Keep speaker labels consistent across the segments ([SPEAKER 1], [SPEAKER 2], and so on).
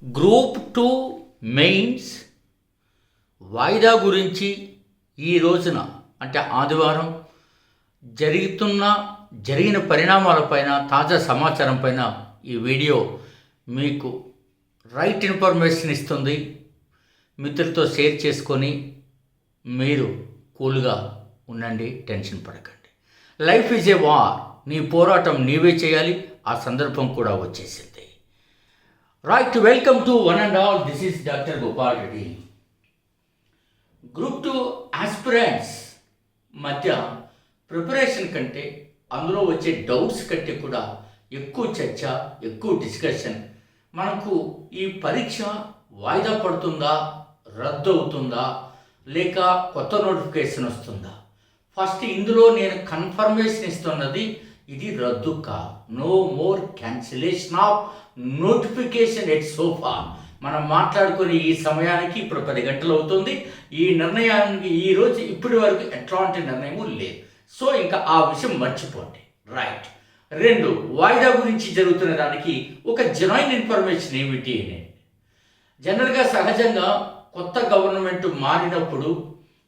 [SPEAKER 1] Group 2 mains వాయిదా గురించి ఈ రోజున అంటే ఆదివారం జరిగిన పరిణామాలపైన తాజా సమాచారం పైన ఈ వీడియో మీకు రైట్ ఇన్ఫర్మేషన్ ఇస్తుంది. మిత్రులతో షేర్ చేసుకొని మీరు కూల్గా ఉండండి, టెన్షన్ పడకండి. Life is a war. నీ పోరాటం నీవే చేయాలి. ఆ సందర్భం కూడా వచ్చేసింది. Right, welcome to one and all. This is doctor Gopal Reddy. Group 2 aspirants మధ్య ప్రిపరేషన్ కంటే అందులో వచ్చే డౌట్స్ కంటే కూడా ఎక్కువ చర్చ, ఎక్కువ డిస్కషన్. మనకు ఈ పరీక్ష వాయిదా పడుతుందా, రద్దు అవుతుందా, లేక కొత్త నోటిఫికేషన్ వస్తుందా? ఫస్ట్ ఇందులో నేను కన్ఫర్మేషన్ ఇస్తున్నది ఇది రద్దు కా, no more cancellation of notification at sofa. మనం మాట్లాడుకునే ఈ సమయానికి ఇప్పుడు 10 గంటలు అవుతుంది. ఈ నిర్ణయానికి ఈరోజు ఇప్పటి వరకు ఎట్లాంటి నిర్ణయము లేదు. సో ఇంకా ఆ విషయం మర్చిపోండి. రైట్. 2, వాయిదా గురించి జరుగుతున్న దానికి ఒక జెన్యూన్ ఇన్ఫర్మేషన్ ఏమిటి అని. జనరల్గా సహజంగా కొత్త గవర్నమెంట్ మారినప్పుడు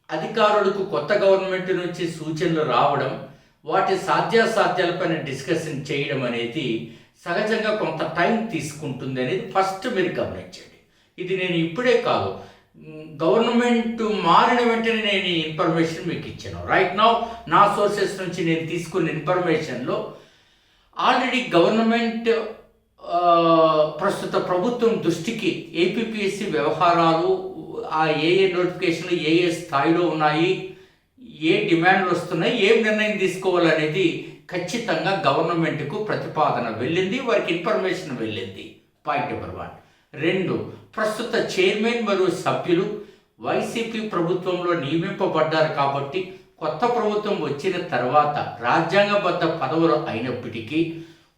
[SPEAKER 1] అధికారులకు కొత్త గవర్నమెంట్ నుంచి సూచనలు రావడం, వాటి సాధ్యాసాధ్యాలపైన డిస్కషన్ చేయడం అనేది సహజంగా కొంత టైం తీసుకుంటుంది అనేది ఫస్ట్ మీరు గమనించండి. ఇది నేను ఇప్పుడే కాదు, గవర్నమెంట్ మారిన వెంటనే నేను ఈ ఇన్ఫర్మేషన్ మీకు ఇచ్చాను. రైట్ నౌ నా సోర్సెస్ నుంచి నేను తీసుకున్న ఇన్ఫర్మేషన్లో ఆల్రెడీ గవర్నమెంట్ ప్రస్తుత ప్రభుత్వం దృష్టికి ఏపీపీఎస్సీ వ్యవహారాలు, ఆ ఏ నోటిఫికేషన్లు ఏ స్థాయిలో ఉన్నాయి, ఏ డిమాండ్లు వస్తున్నాయి, ఏం నిర్ణయం తీసుకోవాలనేది ఖచ్చితంగా గవర్నమెంట్కు ప్రతిపాదన వెళ్ళింది, వారికి ఇన్ఫర్మేషన్ వెళ్ళింది. Point number 1. 2, ప్రస్తుత చైర్మన్ మరియు సభ్యులు వైసీపీ ప్రభుత్వంలో నియమింపబడ్డారు కాబట్టి కొత్త ప్రభుత్వం వచ్చిన తర్వాత రాజ్యాంగబద్ధ పదవులు అయినప్పటికీ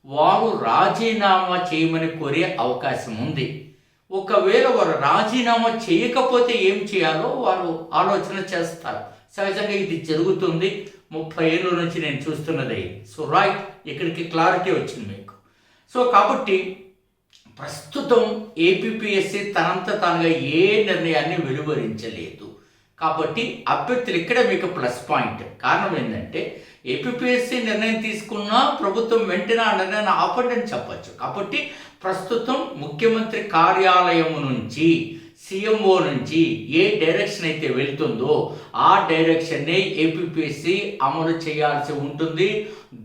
[SPEAKER 1] వారు రాజీనామా చేయమని కోరే అవకాశం ఉంది. ఒకవేళ వారు రాజీనామా చేయకపోతే ఏం చేయాలో వారు ఆలోచన చేస్తారు. సహజంగా ఇది జరుగుతుంది. 30 ఏళ్ళ నుంచి నేను చూస్తున్నది. సో రైట్, ఇక్కడికి క్లారిటీ వచ్చింది మీకు. సో కాబట్టి ప్రస్తుతం ఏపీపీఎస్సీ తనంత తానుగా ఏ నిర్ణయాన్ని వెలువరించలేదు. కాబట్టి అభ్యర్థులు ఇక్కడ మీకు ప్లస్ పాయింట్. కారణం ఏంటంటే ఏపీపీఎస్సీ నిర్ణయం తీసుకున్నా ప్రభుత్వం వెంటనే ఆ నిర్ణయాన్ని ఆపండి అని చెప్పచ్చు. కాబట్టి ప్రస్తుతం ముఖ్యమంత్రి కార్యాలయం నుంచి, సీఎంఓ నుంచి ఏ డైరెక్షన్ అయితే వెళ్తుందో ఆ డైరెక్షన్నే ఏపీపీఎస్సీ అమలు చేయాల్సి ఉంటుంది.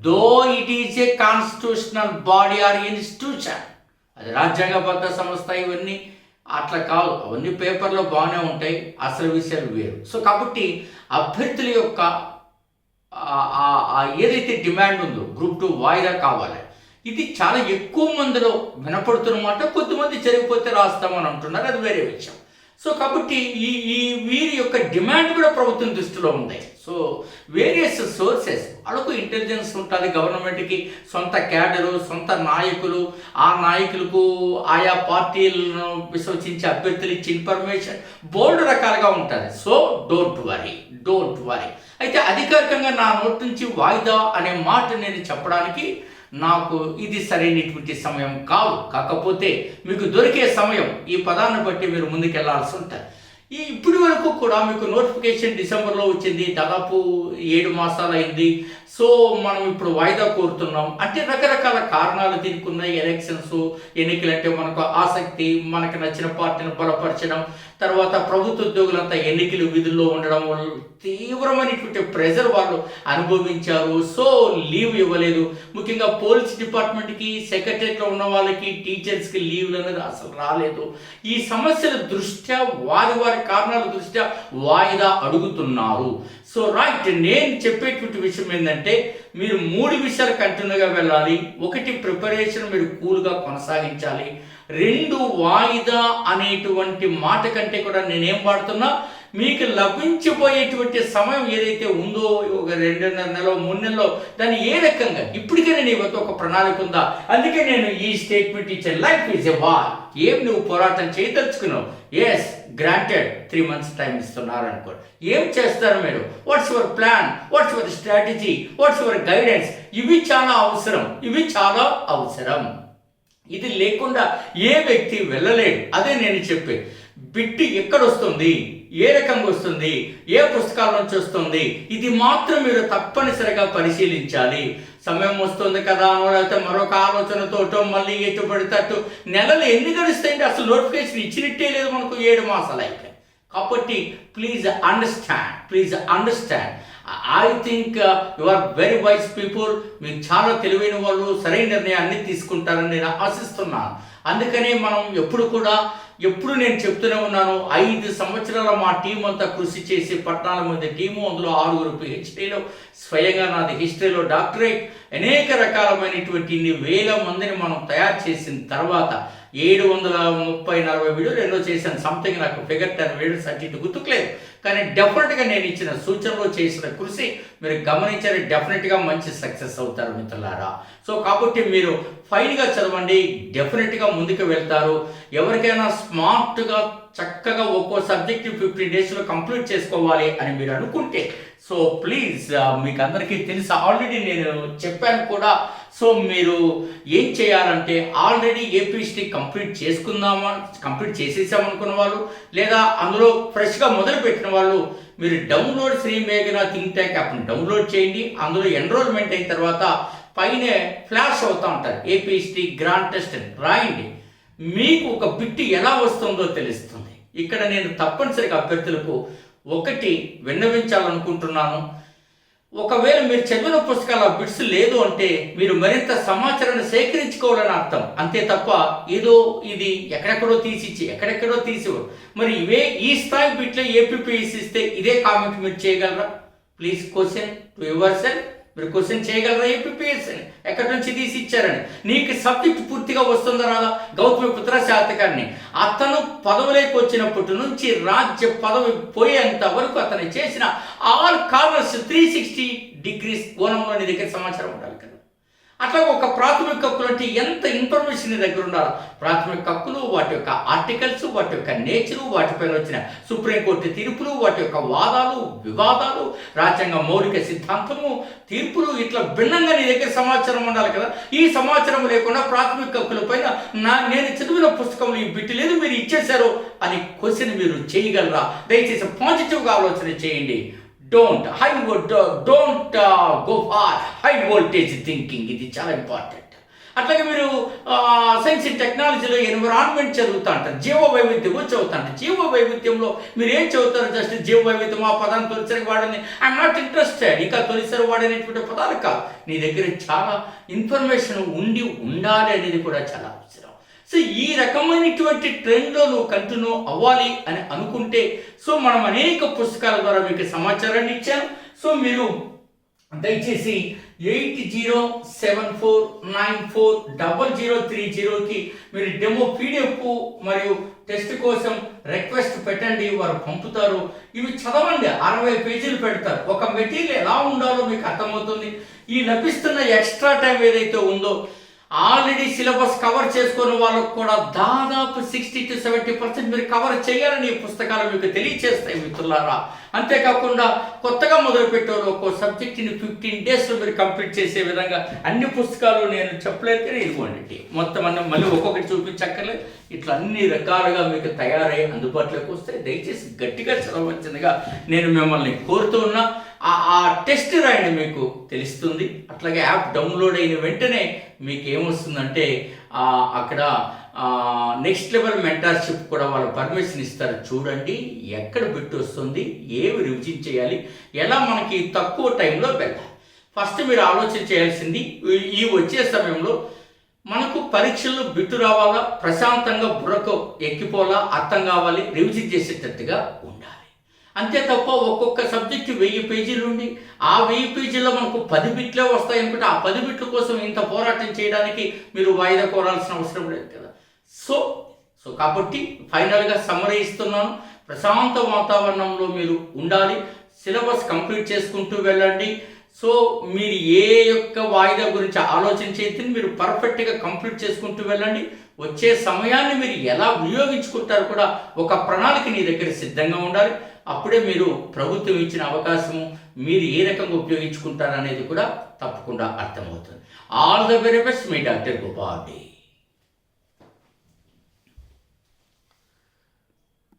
[SPEAKER 1] Though it is a constitutional body or institution. అది రాజ్యాంగబద్ధ సంస్థ. ఇవన్నీ అట్లా కాదు, అవన్నీ పేపర్లో బాగానే ఉంటాయి, అసలు విషయాలు వేరు. సో కాబట్టి అభ్యర్థుల యొక్క ఏదైతే డిమాండ్ ఉందో గ్రూప్ 2 వాయిదా కావాలి, ఇది చాలా ఎక్కువ మందిలో వినపడుతున్నమాట. కొద్దిమంది జరిగిపోతే రాస్తామని అంటున్నారు, అది వేరే విషయం. సో కాబట్టి ఈ వీరి యొక్క డిమాండ్ కూడా ప్రభుత్వం దృష్టిలో ఉంది. సో వేరియస్ సోర్సెస్, వాళ్ళకు ఇంటెలిజెన్స్ ఉంటుంది, గవర్నమెంట్కి సొంత క్యాడరు, సొంత నాయకులు, ఆ నాయకులకు ఆయా పార్టీలను విశ్వసించే అభ్యర్థులు ఇచ్చే ఇన్ఫర్మేషన్ బోల్డ్ రకాలుగా ఉంటుంది. So don't worry. అయితే అధికారికంగా నా నోటి నుంచి వాయిదా అనే మాట నేను చెప్పడానికి నాకు ఇది సరైనటువంటి సమయం కాదు. కాకపోతే మీకు దొరికే సమయం ఈ పదాన్ని బట్టి మీరు ముందుకెళ్లాల్సి ఉంటుంది. ఇప్పటి వరకు కూడా మీకు నోటిఫికేషన్ డిసెంబర్లో వచ్చింది, దాదాపు 7 మాసాలు అయింది. సో మనం ఇప్పుడు వాయిదా కోరుతున్నాం అంటే రకరకాల కారణాలు దీనికి ఉన్నాయి. ఎలక్షన్స్, ఎన్నికలు అంటే మనకు ఆసక్తి, మనకు నచ్చిన పార్టీని బలపరచడం, తర్వాత ప్రభుత్వ ఉద్యోగులంతా ఎన్నికలు విధుల్లో ఉండడం వల్ల తీవ్రమైనటువంటి ప్రెజర్ వాళ్ళు అనుభవించారు. సో లీవ్ ఇవ్వలేదు. ముఖ్యంగా పోలీస్ డిపార్ట్మెంట్కి, సెక్రటరీలో ఉన్న వాళ్ళకి, టీచర్స్కి లీవ్లు అనేది అసలు రాలేదు. ఈ సమస్యల దృష్ట్యా వారి కారణాల దృష్ట్యా వాయిదా అడుగుతున్నారు. సో రైట్, నేను చెప్పేటువంటి విషయం ఏంటంటే మీరు 3 విషయాలు కంటిన్యూగా వెళ్ళాలి. 1, ప్రిపరేషన్ మీరు కూల్గా కొనసాగించాలి. 2, వాయిదా అనేటువంటి మాట కంటే కూడా నేనేం వాడుతున్నా, మీకు లభించిపోయేటువంటి సమయం ఏదైతే ఉందో ఒక 2.5 నెలలో 3 నెలలో దాన్ని ఏ రకంగా ఇప్పటికే నేను ఇవ్వతో ఒక ప్రణాళిక ఉందా. అందుకే నేను ఈ స్టేట్మెంట్ ఇచ్చే లైఫ్ ఈజ్ ఎ వార్. ఏం నువ్వు పోరాటం చేయదలుచుకున్నావు? ఎస్, గ్రాంటెడ్ 3 మంత్స్ టైం ఇస్తున్నారు అనుకో. ఏం చేస్తారు మీరు? What's your plan, what's your strategy, what's your guidance? ఇవి చాలా అవసరం. ఇది లేకుండా ఏ వ్యక్తి వెళ్ళలేడు. అదే నేను చెప్పేది. బిట్టు ఎక్కడొస్తుంది, ఏ రకంగా వస్తుంది, ఏ పుస్తకాల నుంచి వస్తుంది, ఇది మాత్రం మీరు తప్పనిసరిగా పరిశీలించాలి. సమయం వస్తుంది కదా అనో లేకపోతే మరొక ఆలోచనతోటో మళ్ళీ ఎటు పడితే నెలలు ఎన్ని గడుస్తాయండి? అసలు నోటిఫికేషన్ ఇచ్చినట్టే లేదు మనకు, 7 మాసాలు అయిపోయి. కాబట్టి please understand. I think you are very wise people. మీరు చాలా తెలివైన వాళ్ళు, సరైన నిర్ణయాన్ని తీసుకుంటారని నేను ఆశిస్తున్నాను. అందుకనే మనం ఎప్పుడు నేను చెప్తూనే ఉన్నాను, 5 సంవత్సరాల మా టీం అంతా కృషి చేసి 14 మంది టీము, అందులో 6 PhDలో, స్వయంగా నాది హిస్టరీలో డాక్టరేట్, అనేక రకాలమైనటువంటి ఇన్ని వేల మందిని మనం తయారు చేసిన తర్వాత 730-40 వీడియోలు ఎన్నో చేశాను. సంథింగ్ నాకు ఫిగర్ 10 వీడియోస్ అటు గుర్తుకులేదు. కానీ డెఫినెట్గా నేను ఇచ్చిన సూచనలో చేసిన కృషి మీరు గమనించారు. డెఫినెట్గా మంచి సక్సెస్ అవుతారు మిత్రులారా. సో కాబట్టి మీరు ఫైన్గా చదవండి, డెఫినెట్గా ముందుకు వెళ్తారు. ఎవరికైనా స్మార్ట్గా చక్కగా ఒక్కో సబ్జెక్ట్ 15 డేస్లో కంప్లీట్ చేసుకోవాలి అని మీరు అనుకుంటే, సో ప్లీజ్, మీకు అందరికీ తెలుసు, ఆల్రెడీ నేను చెప్పాను కూడా. సో మీరు ఏం చేయాలంటే, ఆల్రెడీ ఏపీఎస్టీ కంప్లీట్ చేసేసామనుకున్న వాళ్ళు, లేదా అందులో ఫ్రెష్గా మొదలుపెట్టిన వాళ్ళు, మీరు డౌన్లోడ్ శ్రీ మేఘనా థింక్ ట్యాంక్ యాప్ని డౌన్లోడ్ చేయండి. అందులో ఎన్రోల్మెంట్ అయిన తర్వాత పైన ఫ్లాష్ అవుతూ ఉంటారు ఏపీఎస్టీ గ్రాండ్ టెస్ట్ అని రాయండి. మీకు ఒక బిట్ ఎలా వస్తుందో తెలుస్తుంది. ఇక్కడ నేను తప్పనిసరిగా అభ్యర్థులకు ఒకటి విన్నవించాలనుకుంటున్నాను. ఒకవేళ మీరు చదివిన పుస్తకాల బిట్స్ లేదు అంటే మీరు మరింత సమాచారాన్ని సేకరించుకోవాలని అర్థం, అంతే తప్ప ఏదో ఇది ఎక్కడెక్కడో తీసివ్వరు. మరి ఈ స్థాయి బిట్లో ఏపీపీఎస్సీ ఇస్తే ఇదే కామెంట్ మీరు చేయగలరా? Please question to your self. మీరు క్వశ్చన్ చేయగలరా ఏపీపీఎస్సీని ఎక్కడి నుంచి తీసి ఇచ్చారని? నీకు సబ్జెక్ట్ పూర్తిగా వస్తుందా రాదా? గౌతమిపుత్ర శాతకర్ణి అతను పదవులోకి వచ్చినప్పటి నుంచి రాజ్య పదవి పోయేంత వరకు అతను చేసిన ఆల్ కార్నర్స్ 360 degrees కోణంలో నీ దగ్గర సమాచారం ఉండాలి కదా. అట్లా ఒక ప్రాథమిక హక్కులు అంటే ఎంత ఇన్ఫర్మేషన్ నీ దగ్గర ఉండాలి. ప్రాథమిక హక్కులు, వాటి యొక్క ఆర్టికల్స్, వాటి యొక్క నేచరు, వాటిపైన వచ్చిన సుప్రీంకోర్టు తీర్పులు, వాటి యొక్క వాదాలు, వివాదాలు, రాజ్యాంగ మౌలిక సిద్ధాంతము, తీర్పులు, ఇట్లా భిన్నంగా నీ దగ్గర సమాచారం ఉండాలి కదా. ఈ సమాచారం లేకుండా ప్రాథమిక హక్కుల పైన నేను చదివిన పుస్తకంలో ఈ బిట్ లేదు, మీరు ఇచ్చేశారు అని క్వశ్చన్ మీరు చేయగలరా? దయచేసి పాజిటివ్గా ఆలోచన చేయండి. Don't go far high voltage thinking. ఇది చాలా ఇంపార్టెంట్. అట్లాగే మీరు సైన్స్ అండ్ టెక్నాలజీలో ఎన్విరాన్మెంట్ చదువుతా అంటారు, జీవ వైవిధ్యం చదువుతా అంటారు. జీవ వైవిధ్యంలో మీరు ఏం చదువుతారు? జస్ట్ జీవ వైవిధ్యం ఆ పదాన్ని తొలిసరి వాడని, ఐఎమ్ నాట్ ఇంట్రెస్టెడ్. ఇంకా తొలిసరి వాడనేటువంటి పదాలు కాదు. నీ దగ్గర చాలా ఇన్ఫర్మేషన్ ఉండాలి అనేది కూడా చాలా అవసరం. సో ఈ రకమైనటువంటి ట్రెండ్లో నువ్వు కంటిన్యూ అవ్వాలి అని అనుకుంటే, సో మనం అనేక పుస్తకాల ద్వారా మీకు సమాచారాన్ని ఇచ్చాను. సో మీరు దయచేసి 8074940030కి మీరు డెమో పీడిఎఫ్ మరియు టెస్ట్ కోసం రిక్వెస్ట్ పెట్టండి, వారు పంపుతారు. ఇవి చదవండి, 60 పేజీలు పెడతారు. ఒక మెటీరియల్ ఎలా ఉండాలో మీకు అర్థమవుతుంది. ఈ లభిస్తున్న ఎక్స్ట్రా టైం ఏదైతే ఉందో, ఆల్రెడీ సిలబస్ కవర్ చేసుకున్న వాళ్ళకు కూడా దాదాపు 60 to 70% మీరు కవర్ చేయాలని ఈ పుస్తకాలు మీకు తెలియచేస్తాయి మిత్రులారా. అంతేకాకుండా కొత్తగా మొదలుపెట్టేవారు ఒక్కో సబ్జెక్ట్ని 15 డేస్లో మీరు కంప్లీట్ చేసే విధంగా అన్ని పుస్తకాలు నేను చెప్పలేదు కానీ ఇదిగోండి, మొత్తం అన్నీ మళ్ళీ ఒక్కొక్కటి చూపించక్కర్లేదు. ఇట్లా అన్ని రకాలుగా మీకు తయారై అందుబాటులోకి వస్తే దయచేసి గట్టిగా చదవవలసిందిగా నేను మిమ్మల్ని కోరుతూ ఉన్నా. ఆ టెస్ట్ రాయండి, మీకు తెలుస్తుంది. అట్లాగే యాప్ డౌన్లోడ్ అయిన వెంటనే మీకు ఏమొస్తుందంటే అక్కడ నెక్స్ట్ లెవెల్ మెంటర్షిప్ కూడా వాళ్ళు పర్మిషన్ ఇస్తారు. చూడండి ఎక్కడ బిట్ వస్తుంది, ఏవి రివిజన్ చేయాలి, ఎలా మనకి తక్కువ టైంలో వెళ్ళాలి. ఫస్ట్ మీరు ఆలోచన చేయాల్సింది, ఈ వచ్చే సమయంలో మనకు పరీక్షల్లో బిట్టు రావాలా, ప్రశాంతంగా బుర్రకు ఎక్కిపోలా, అర్థం కావాలి, రివిజన్ చేసేటట్టుగా ఉండాలి. అంతే తప్ప ఒక్కొక్క సబ్జెక్టు 1000 పేజీలు ఉండి ఆ 1000 పేజీల్లో మనకు 10 బిట్లే వస్తాయి అనుకుంటే ఆ 10 బిట్ల కోసం ఇంత పోరాటం చేయడానికి మీరు వాయిదా కోరాల్సిన అవసరం లేదు కదా. సో కాబట్టి ఫైనల్గా సమ్మరీ ఇస్తున్నాను. ప్రశాంత వాతావరణంలో మీరు ఉండాలి, సిలబస్ కంప్లీట్ చేసుకుంటూ వెళ్ళండి. సో మీరు ఏ యొక్క వాయిదా గురించి ఆలోచన చేస్తే మీరు పర్ఫెక్ట్గా కంప్లీట్ చేసుకుంటూ వెళ్ళండి. వచ్చే సమయాన్ని మీరు ఎలా వినియోగించుకుంటారు కూడా ఒక ప్రణాళిక నీ దగ్గర సిద్ధంగా ఉండాలి. అప్పుడే మీరు ప్రభుత్వం ఇచ్చిన అవకాశము మీరు ఏ రకంగా ఉపయోగించుకుంటారు అనేది కూడా తప్పకుండా అర్థమవుతుంది. All the very best, me doctor Gopal.